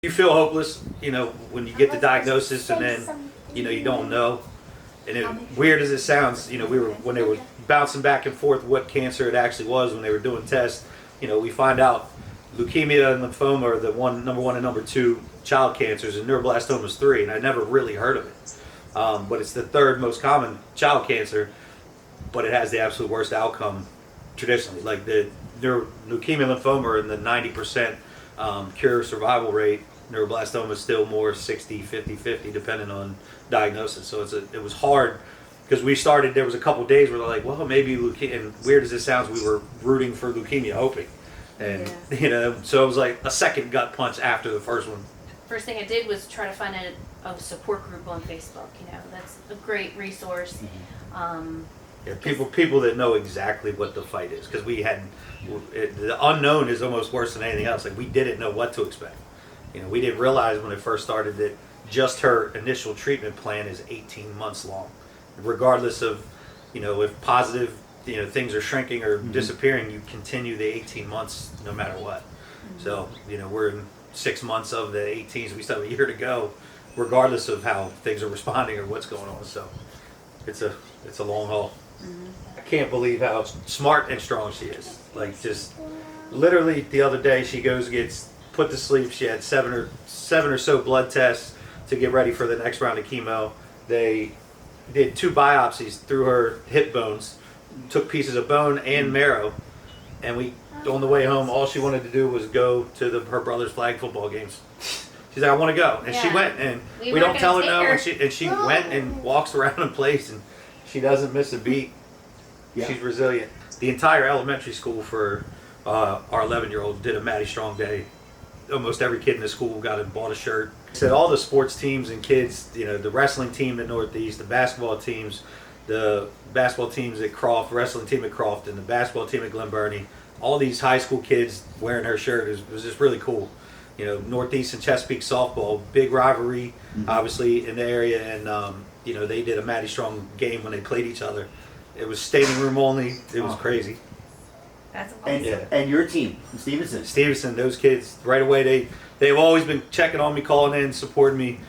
You feel hopeless, you know, when you get the diagnosis and then, you know, you don't know. And weird as it sounds, you know, when they were bouncing back and forth what cancer it actually was when they were doing tests, you know, we find out leukemia and lymphoma are the number one and number two child cancers, and neuroblastoma is 3, and I never really heard of it. But it's the 3rd most common child cancer, but it has the absolute worst outcome traditionally. Like the leukemia, lymphoma are in the 90% cure survival rate. Neuroblastoma is still more 60, 50, 50 depending on diagnosis. So it was hard because we started, there was a couple days where they're like, well, maybe leukemia, and weird as it sounds, we were rooting for leukemia, hoping. And, you know, so it was like a second gut punch after the first one. First thing I did was try to find a support group on Facebook. You know, that's a great resource. Yeah, people that know exactly what the fight is, because the unknown is almost worse than anything else. Like, we didn't know what to expect. You know, we didn't realize when it first started that just her initial treatment plan is 18 months long, regardless of, you know, if positive, you know, things are shrinking or disappearing, you continue the 18 months no matter what. So, you know, we're in 6 months of the 18s. We still have a year to go, regardless of how things are responding or what's going on. So it's a long haul. I can't believe how smart and strong she is. Like, just literally the other day she gets put to sleep. She had seven or so blood tests to get ready for the next round of chemo. They did 2 biopsies through her hip bones, took pieces of bone and marrow, and on the way home, all she wanted to do was go to her brother's flag football games. She's like, I want to go, and she went, and we don't tell her no, and she went and walks around and plays, and she doesn't miss a beat. Yeah. She's resilient. The entire elementary school for our 11-year-old did a Madi Strong Day. Almost every kid in the school bought a shirt. Said all the sports teams and kids, you know, the wrestling team at Northeast, the basketball teams at Croft, wrestling team at Croft, and the basketball team at Glen Burnie, all these high school kids wearing her shirt was just really cool. You know, Northeast and Chesapeake softball, big rivalry, obviously, in the area, and you know, they did a Madi Strong game when they played each other. It was standing room only. It was crazy. That's awesome. And your team, Stevenson, those kids right away. They've always been checking on me, calling in, supporting me.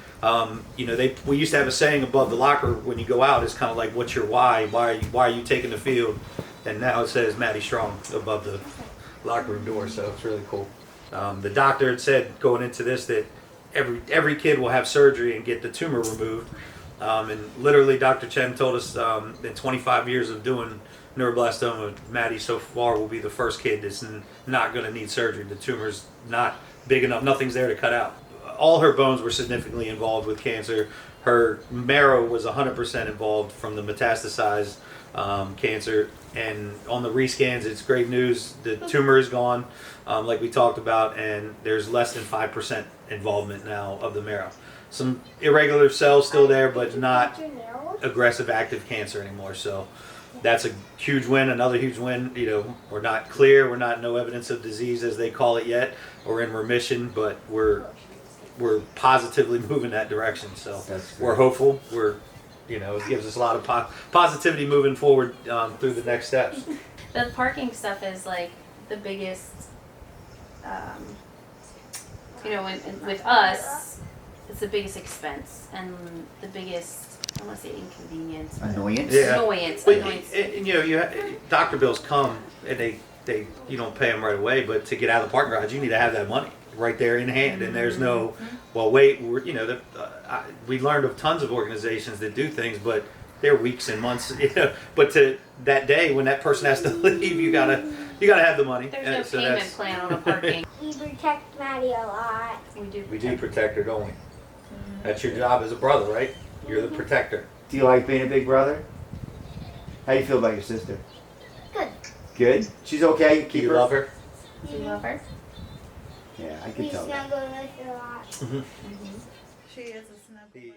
You know, we used to have a saying above the locker when you go out. It's kind of like, "What's your why? Why are you taking the field?" And now it says Madi Strong above the locker room door. So it's really cool. The doctor had said going into this that every kid will have surgery and get the tumor removed. And literally, Dr. Chen told us in 25 years of doing neuroblastoma, Madi so far will be the first kid that's not going to need surgery. The tumor's not big enough. Nothing's there to cut out. All her bones were significantly involved with cancer. Her marrow was 100% involved from the metastasized cancer. And on the rescans, it's great news. The tumor is gone, like we talked about, and there's less than 5% involvement now of the marrow. Some irregular cells still there, but not aggressive active cancer anymore. So that's a huge win, another huge win. You know, we're not clear, we're not no evidence of disease as they call it yet, or in remission, but we're positively moving that direction. So we're hopeful. You know, it gives us a lot of positivity moving forward through the next steps. The parking stuff is like the biggest, you know, with us, it's the biggest expense and the biggest, I don't want to say inconvenience. Annoyance? Yeah. Annoyance. And, you know, doctor bills come and they you don't pay them right away, but to get out of the parking garage, you need to have that money right there in hand, and there's no, well, wait, you know, we learned of tons of organizations that do things, but they're weeks and months, you know, but to that day when that person has to leave, you gotta have the money. There's no payment plan on a parking. We protect Madi a lot. We do protect her, don't we? That's your job as a brother, right? You're the protector. Do you like being a big brother? How do you feel about your sister? Good. Good? She's okay? Do you love her? Do you love her? Yeah, I can We tell that. snuggle with her a lot. She is a snuggler.